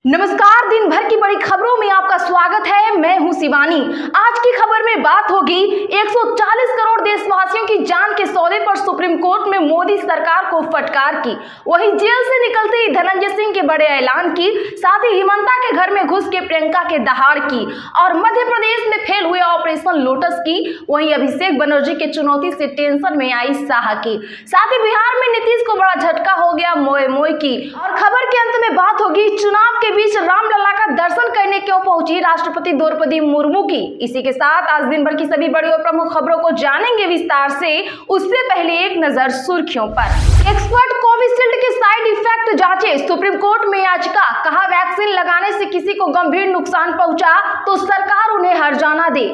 नमस्कार, दिन भर की बड़ी खबरों में आपका स्वागत है। मैं हूं शिवानी। आज की खबर में बात होगी 140 करोड़ देशवासियों की जान के सौदे पर सुप्रीम कोर्ट में मोदी सरकार को फटकार की। वहीं जेल से निकलते ही धनंजय सिंह के बड़े ऐलान की, साथ ही हिमंता के घर में घुस के प्रियंका के दहाड़ की, और मध्य प्रदेश में फेल हुए ऑपरेशन लोटस की। वहीं अभिषेक बनर्जी की चुनौती से टेंशन में आई शाह की। साथ ही बिहार में नीतीश को बड़ा झटका हो गया मोए मोए की। और खबर के अंत में बात होगी चुनाव के बीच रामलला का दर्शन करने क्यों पहुंची राष्ट्रपति द्रौपदी मुर्मू की। इसी के साथ आज दिन भर की सभी बड़ी और प्रमुख खबरों को जानेंगे विस्तार से। उससे पहले एक नजर सुर्खियों पर। एक्सपर्ट कोविशील्ड के साइड इफेक्ट जांचे, सुप्रीम कोर्ट में याचिका। कहा वैक्सीन लगाने से किसी को गंभीर नुकसान पहुंचा तो सरकार उन्हें हर्जाना दे।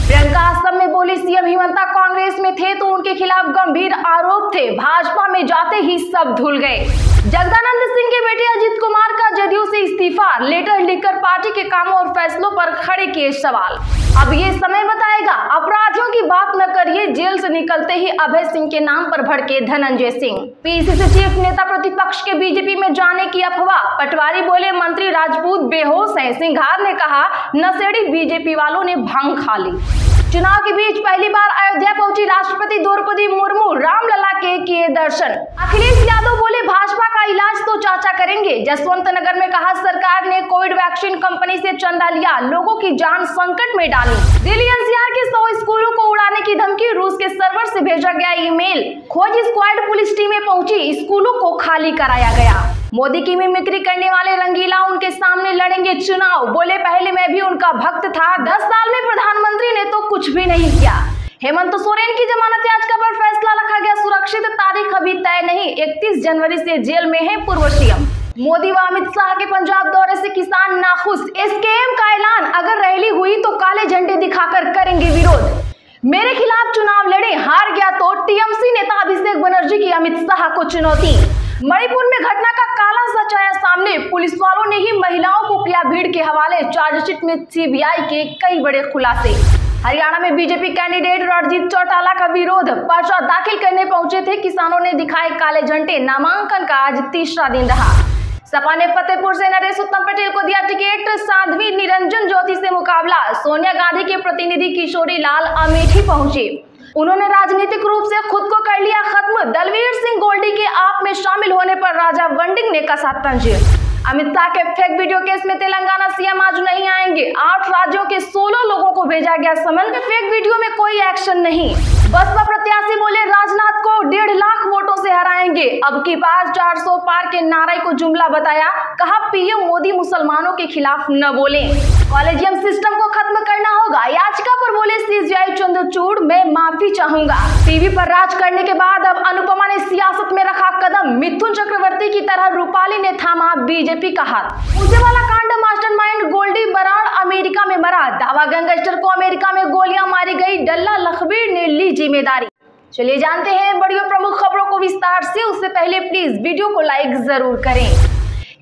प्रियंका असम में बोली, सीएम हिमंता कांग्रेस में थे तो उनके खिलाफ गंभीर आरोप थे, भाजपा में जाते ही सब धुल गए। जगदानंद सिंह के बेटे अजीत कुमार का जदयू से इस्तीफा, लेटर लिखकर पार्टी के कामों और फैसलों पर खड़े किए सवाल। अब ये समय बताएगा। अपराधियों की बात न करिए, जेल से निकलते ही अभय सिंह के नाम पर भड़के धनंजय सिंह। पीसीसी चीफ नेता प्रतिपक्ष के बीजेपी में जाने की अफवाह। पटवारी बोले मंत्री राजपूत बेहोश हैं। सिंघार ने कहा नशेड़ी बीजेपी वालों ने भांग खा ली। चुनाव के बीच पहली बार अयोध्या पहुंची राष्ट्रपति द्रौपदी मुर्मू, रामलला के किए दर्शन। अखिलेश यादव बोले भाजपा का इलाज तो चाचा करेंगे। जसवंत नगर में कहा सरकार ने कोविड वैक्सीन कंपनी से चंदा लिया, लोगों की जान संकट में डाली। दिल्ली एनसीआर के 100 स्कूलों को उड़ाने की धमकी, रूस के सर्वर से भेजा गया ईमेल। खोज स्क्वाड पुलिस टीमें पहुंची, स्कूलों को खाली कराया गया। मोदी की मिमिक्री करने वाले रंगीला उनके सामने लड़ेंगे चुनाव। बोले पहले मैं भी उनका भक्त था, 10 साल में प्रधानमंत्री ने तो कुछ भी नहीं किया। हेमंत सोरेन की जमानत याचिका पर फैसला रखा गया सुरक्षित, तारीख अभी तय नहीं। 31 जनवरी से जेल में है पूर्व सीएम। मोदी व अमित शाह के पंजाब दौरे से किसान नाखुश, एसकेएम का ऐलान, अगर रैली हुई तो काले झंडे दिखाकर करेंगे विरोध। मेरे खिलाफ चुनाव लड़े, हार गया तो टीएमसी नेता अभिषेक बनर्जी की अमित शाह को चुनौती। मणिपुर में घटना का काला सच आया सामने, पुलिस वालों ने ही महिलाओं को किया भीड़ के हवाले। चार्जशीट में सीबीआई के कई बड़े खुलासे। हरियाणा में बीजेपी कैंडिडेट रणजीत चौटाला का विरोध, पर्चा दाखिल करने पहुंचे थे, किसानों ने दिखाए काले झंडे। नामांकन का आज तीसरा दिन रहा। सपा ने फतेहपुर से नरेश उत्तम पटेल को दिया टिकट, साध्वी निरंजन ज्योति से मुकाबला। सोनिया गांधी के प्रतिनिधि किशोरी लाल अमेठी पहुंचे, उन्होंने राजनीतिक रूप से खुद को कर लिया खत्म। दलवीर सिंह गोल्डी के आप में शामिल होने पर राजा वंडिंग ने कसा तंज। अमित शाह के फेक वीडियो केस में तेलंगाना सीएम आज नहीं आएंगे। 8 राज्यों के 16 लोगों को भेजा गया समन। फेक वीडियो में कोई एक्शन नहीं। बसपा प्रत्याशी बोले राजनाथ को 1.5 लाख वोटों से हराएंगे। अब की बार 400 पार के नारे को जुमला बताया। कहा पीएम मोदी मुसलमानों के खिलाफ न बोले। कॉलेजियम सिस्टम को खत्म करना होगा, याचिका पर बोले सीजीआई चंद्रचूड़, मैं माफी चाहूंगा। टीवी पर राज करने के बाद अब अनुपमा ने सियासत में रखा कदम। मिथुन चक्रवर्ती की तरह रूपाली ने थामा बीजेपी का हाथ। उसेवाला कांड मास्टरमाइंड गोल्डी बराड़ अमेरिका में मरा। दावा गैंगस्टर को अमेरिका में गोलियां मारी गई, डल्ला लखबीर ने ली जिम्मेदारी। चलिए जानते हैं बड़ी और प्रमुख खबरों को विस्तार से। उससे पहले प्लीज वीडियो को लाइक जरूर करें।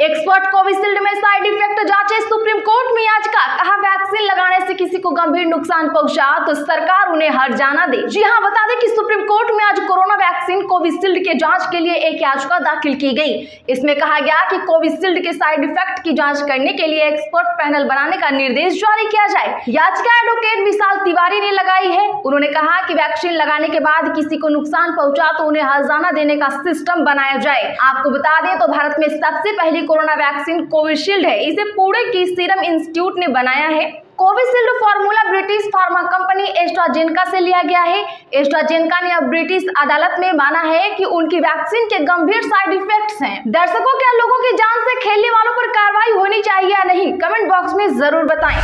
एक्सपर्ट कोविशील्ड में साइड इफेक्ट जांचे, सुप्रीम कोर्ट में याचिका। कहा वैक्सीन लगाने से किसी को गंभीर नुकसान पहुंचा तो सरकार उन्हें हर्जाना दे। जी हां, बता दें कि सुप्रीम कोर्ट में आज कोरोना वैक्सीन कोविशील्ड के जांच के लिए एक याचिका दाखिल की गई। इसमें कहा गया कि कोविशील्ड के साइड इफेक्ट की जांच करने के लिए एक्सपर्ट पैनल बनाने का निर्देश जारी किया जाए। याचिका एडवोकेट विशाल तिवारी ने लगाई है। उन्होंने कहा कि वैक्सीन लगाने के बाद किसी को नुकसान पहुंचा तो उन्हें हर्जाना देने का सिस्टम बनाया जाए। आपको बता दें तो भारत में सबसे पहली कोरोना वैक्सीन कोविशील्ड है। इसे पुणे की सीरम इंस्टीट्यूट ने बनाया है। Covishield formula British pharma company AstraZeneca से लिया गया है। एस्ट्राजेनेका ने अब ब्रिटिश अदालत में माना है कि उनकी वैक्सीन के गंभीर साइड इफेक्ट्स हैं। दर्शकों, क्या लोगों की जान से खेलने वालों पर कार्रवाई होनी चाहिए या नहीं, कमेंट बॉक्स में जरूर बताएं।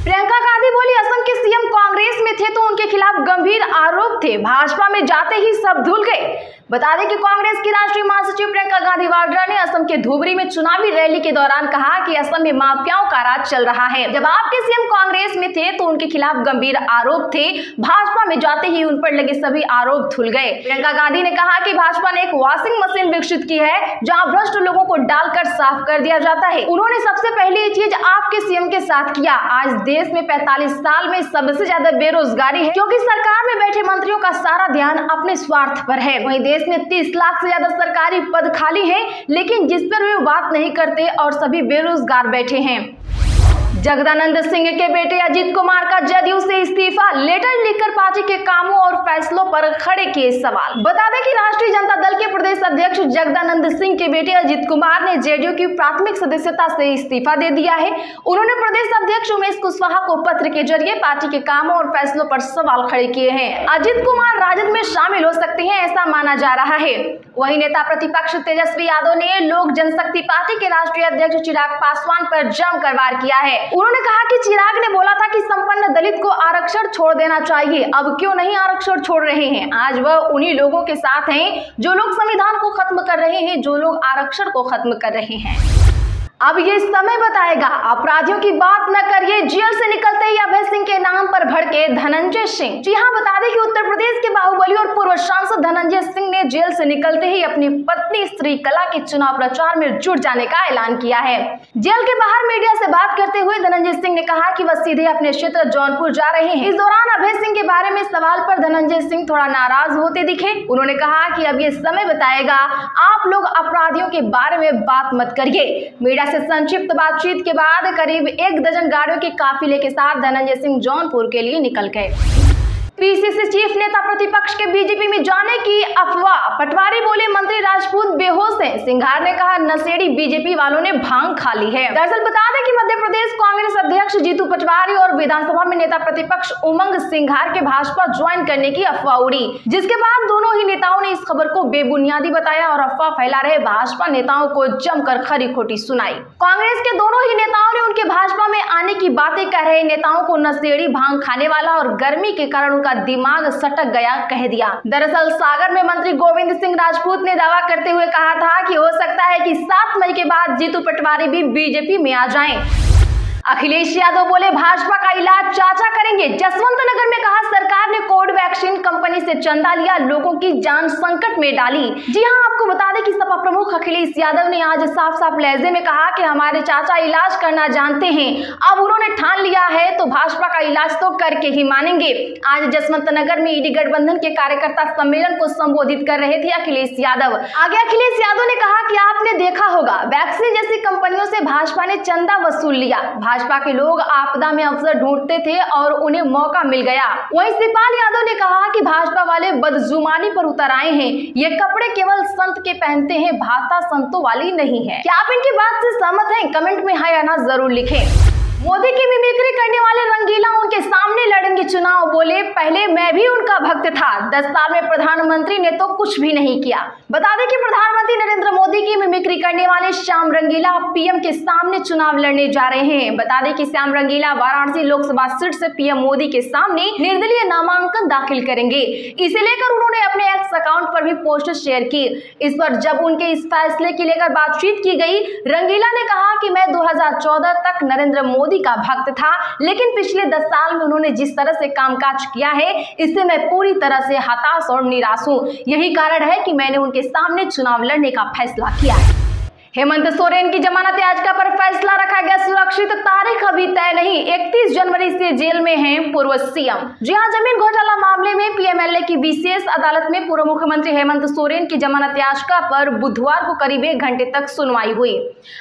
प्रियंका गांधी बोली असम के सीएम कांग्रेस में थे तो उनके खिलाफ गंभीर आरोप थे, भाजपा में जाते ही सब धुल गए। बता दें कि कांग्रेस की राष्ट्रीय महासचिव प्रियंका गांधी वाड्रा ने असम के धुबरी में चुनावी रैली के दौरान कहा कि असम में माफियाओं का राज चल रहा है। जब आपके सीएम कांग्रेस में थे तो उनके खिलाफ गंभीर आरोप थे, भाजपा में जाते ही उन पर लगे सभी आरोप धुल गए। प्रियंका गांधी ने कहा कि भाजपा ने एक वॉशिंग मशीन विकसित की है जहां भ्रष्ट लोगों को डालकर साफ कर दिया जाता है। उन्होंने सबसे पहले ये चीज आपके सीएम के साथ किया। आज देश में 45 साल में सबसे ज्यादा बेरोजगारी है क्योंकि सरकार में बैठे मंत्रियों का सारा ध्यान अपने स्वार्थ पर है। वहीं देश प्रदेश में 30 लाख से ज्यादा सरकारी पद खाली हैं, लेकिन जिस पर वे बात नहीं करते और सभी बेरोजगार बैठे हैं। जगदानंद सिंह के बेटे अजीत कुमार का जदयू से इस्तीफा, लेटर लिखकर पार्टी के कामों और फैसलों पर खड़े किए सवाल। बता दें कि राष्ट्रीय जनता दल के प्रदेश अध्यक्ष जगदानंद सिंह के बेटे अजीत कुमार ने जेडीयू की प्राथमिक सदस्यता से इस्तीफा दे दिया है। उन्होंने प्रदेश अध्यक्ष उमेश कुशवाहा को पत्र के जरिए पार्टी के कामों और फैसलों पर सवाल खड़े किए हैं। अजीत कुमार राजद में शामिल हो सकते हैं, ऐसा माना जा रहा है। वहीं नेता प्रतिपक्ष तेजस्वी यादव ने लोक जनशक्ति पार्टी के राष्ट्रीय अध्यक्ष चिराग पासवान पर जमकर वार किया है। उन्होंने कहा कि चिराग ने बोला था कि संपन्न दलित को आरक्षण छोड़ देना चाहिए, अब क्यों नहीं आरक्षण छोड़ रहे हैं। आज वह उन्हीं लोगों के साथ हैं जो लोग संविधान को खत्म कर रहे हैं, जो लोग आरक्षण को खत्म कर रहे हैं। अब ये समय बताएगा। अपराधियों की बात न करिए, जेल से निकलते ही अभय सिंह के नाम पर भड़के धनंजय सिंह। जी हां, बता दें कि उत्तर प्रदेश के बाहुबली और पूर्व सांसद धनंजय सिंह ने जेल से निकलते ही अपनी पत्नी श्रीकला के चुनाव प्रचार में जुट जाने का ऐलान किया है। जेल के बाहर मीडिया से बात करते हुए धनंजय सिंह ने कहा कि वह सीधे अपने क्षेत्र जौनपुर जा रहे हैं। इस दौरान अभय सिंह के बारे में सवाल पर धनंजय सिंह थोड़ा नाराज होते दिखे। उन्होंने कहा कि अब ये समय बताएगा, आप लोग अपराधियों के बारे में बात मत करिए। मीडिया से संक्षिप्त बातचीत के बाद करीब 1 दर्जन गाड़ियों के काफिले के साथ धनंजय सिंह जौनपुर के लिए निकल गए। पीसीसी चीफ नेता प्रतिपक्ष के बीजेपी में जाने की अफवाह, पटवारी बोले मंत्री राजपूत बेहोश हैं। सिंघार ने कहा नशेड़ी बीजेपी वालों ने भांग खा ली है। दरअसल बता दें कि मध्य प्रदेश कांग्रेस अध्यक्ष जीतू पटवारी और विधानसभा में नेता प्रतिपक्ष उमंग सिंघार के भाजपा ज्वाइन करने की अफवाह उड़ी, जिसके बाद दोनों ही नेताओं ने इस खबर को बेबुनियादी बताया और अफवाह फैला रहे भाजपा नेताओं को जमकर खरी खोटी सुनाई। कांग्रेस के दोनों ही नेताओं ने उनके भाजपा में आने की बातें कह रहे नेताओं को नशेड़ी, भांग खाने वाला और गर्मी के कारण उनका दिमाग सटक गया कह दिया। दरअसल सागर में मंत्री गोविंद सिंह राजपूत ने दावा करते हुए कहा था कि हो सकता है कि 7 मई के बाद जीतू पटवारी भी बीजेपी में आ जाएं। अखिलेश यादव बोले भाजपा का इलाज चाचा करेंगे। जसवंत नगर में कहा सरकार ने कोविड वैक्सीन कंपनी से चंदा लिया, लोगों की जान संकट में डाली। जी हां, आपको बता दें कि सपा प्रमुख अखिलेश यादव ने आज साफ साफ लहजे में कहा कि हमारे चाचा इलाज करना जानते हैं, अब उन्होंने ठान लिया है तो भाजपा का इलाज तो करके ही मानेंगे। आज जसवंत नगर में ईडी गठबंधन के कार्यकर्ता सम्मेलन को संबोधित कर रहे थे अखिलेश यादव। आगे अखिलेश यादव ने कहा कि आपने देखा होगा वैक्सीन जैसी कंपनियों से भाजपा ने चंदा वसूल लिया। भाजपा के लोग आपदा में अवसर ढूंढते थे और उन्हें मौका मिल गया। वहीं शिवपाल यादव ने कहा कि भाजपा वाले बदजुबानी पर उतर आए हैं, ये कपड़े केवल संत के पहनते हैं, भाषा संतों वाली नहीं है। क्या आप इनकी बात से सहमत हैं? कमेंट में हाँ या ना जरूर लिखें। मोदी की मिमिक्री करने वाले रंगीला उनके सामने लड़ेंगे चुनाव, बोले पहले मैं भी उनका भक्त था, 10 साल में प्रधानमंत्री ने तो कुछ भी नहीं किया। बता दें कि प्रधानमंत्री नरेंद्र मोदी की मिमिक्री करने वाले श्याम रंगीला पीएम के सामने चुनाव लड़ने जा रहे हैं। बता दें कि श्याम रंगीला वाराणसी लोकसभा सीट से पीएम मोदी के सामने निर्दलीय नामांकन दाखिल करेंगे। इसे लेकर उन्होंने अपने एक्स अकाउंट पर भी पोस्ट शेयर की। इस पर जब उनके इस फैसले की लेकर बातचीत की गई, रंगीला ने कहा कि मैं 2014 तक नरेंद्र मोदी का भक्त था, लेकिन पिछले 10 साल में उन्होंने जिस तरह से कामकाज किया है, इससे मैं पूरी तरह से हताश और निराश हूं। यही कारण है कि मैंने उनके सामने चुनाव लड़ने का फैसला किया है। हेमंत सोरेन की जमानत याचिका पर फैसला रखा गया सुरक्षित, तारीख अभी तय नहीं। 31 जनवरी से जेल में हैं पूर्व सीएम। जी हां, जमीन घोटाला मामले में पीएमएलए की विशेष अदालत में पूर्व मुख्यमंत्री हेमंत सोरेन की जमानत याचिका पर बुधवार को करीब 1 घंटे तक सुनवाई हुई।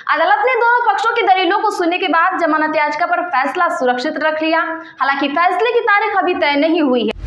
अदालत ने दोनों पक्षों की दलीलों को सुनने के बाद जमानत याचिका पर फैसला सुरक्षित रख लिया। हालांकि फैसले की तारीख अभी तय नहीं हुई है।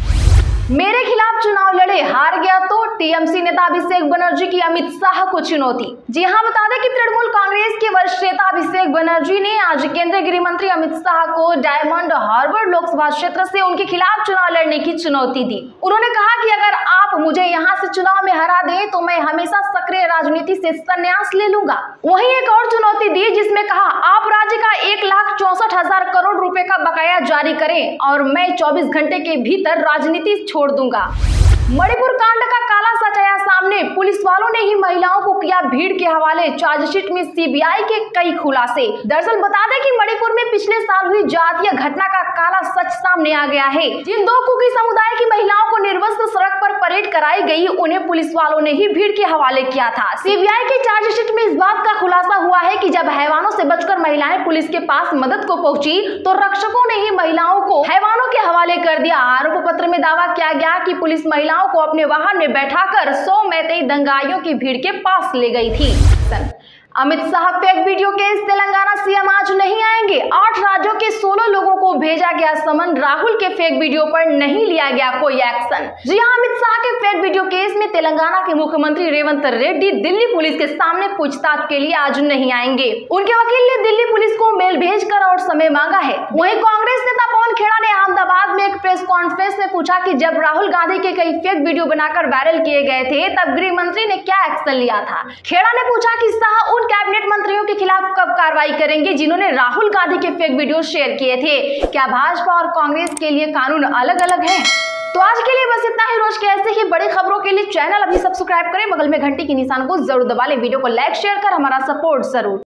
मेरे खिलाफ चुनाव लड़े, हार गया तो टीएमसी नेता अभिषेक बनर्जी की अमित शाह को चुनौती। जी हां, बता दें कि तृणमूल कांग्रेस के वरिष्ठ नेता अभिषेक बनर्जी ने आज केंद्रीय गृह मंत्री अमित शाह को डायमंड हार्बर लोकसभा क्षेत्र से उनके खिलाफ चुनाव लड़ने की चुनौती दी। उन्होंने कहा कि अगर आप मुझे यहां से चुनाव में हरा दें तो मैं हमेशा सक्रिय राजनीति से संन्यास ले लूंगा। वहीं एक और चुनौती दी जिसमें कहा आप राज्य का 1,64,000 करोड़ रुपए का बकाया जारी करें और मैं 24 घंटे के भीतर राजनीति छोड़ दूंगा। मणिपुर कांड का काला सच आया सामने, पुलिस वालों ने ही महिलाओं को किया भीड़ के हवाले, चार्जशीट में सीबीआई के कई खुलासे। दरअसल बता दें कि मणिपुर में पिछले साल हुई जातीय घटना का काला सच सामने आ गया है। जिन 2 कुकी समुदाय की महिलाओं को निर्वस्त्र सड़क पर परेड कराई गई, उन्हें पुलिस वालों ने ही भीड़ के हवाले किया था। सीबीआई की चार्जशीट में इस बात का खुलासा हुआ है कि जब हैवानों से बचकर महिलाएं पुलिस के पास मदद को पहुंची तो रक्षकों ने ही महिलाओं को हैवानों के हवाले कर दिया। आरोप पत्र में दावा किया गया कि पुलिस महिलाओं को अपने वाहन में बैठाकर 100 मैतेई दंगाइयों की भीड़ के पास ले गई थी। Amit Shah fake video case, Telangana CM आज नहीं आएंगे। 8 राज्यों के 16 लोगों को भेजा गया समन। राहुल के फेक वीडियो पर नहीं लिया गया कोई एक्शन। जी हां, अमित शाह के फेक वीडियो केस में तेलंगाना के मुख्यमंत्री रेवंत रेड्डी दिल्ली पुलिस के सामने पूछताछ के लिए आज नहीं आएंगे। उनके वकील ने दिल्ली पुलिस को मेल भेजकर और समय मांगा है। वहीं कांग्रेस नेता पवन खेड़ा ने अहमदाबाद में एक प्रेस कॉन्फ्रेंस में पूछा कि जब राहुल गांधी के कई फेक वीडियो बनाकर वायरल किए गए थे तब गृह मंत्री ने क्या एक्शन लिया था। खेड़ा ने पूछा कि शाह उन कैबिनेट मंत्रियों के खिलाफ कब कार्रवाई करेंगे जिन्होंने राहुल गांधी के फेक वीडियो शेयर किए थे। क्या भाजपा और कांग्रेस के लिए कानून अलग अलग हैं? तो आज के लिए बस इतना ही। रोज के ऐसे ही बड़ी खबरों के लिए चैनल अभी सब्सक्राइब करें, बगल में घंटी के निशान को जरूर दबा लें, वीडियो को लाइक शेयर कर हमारा सपोर्ट जरूर।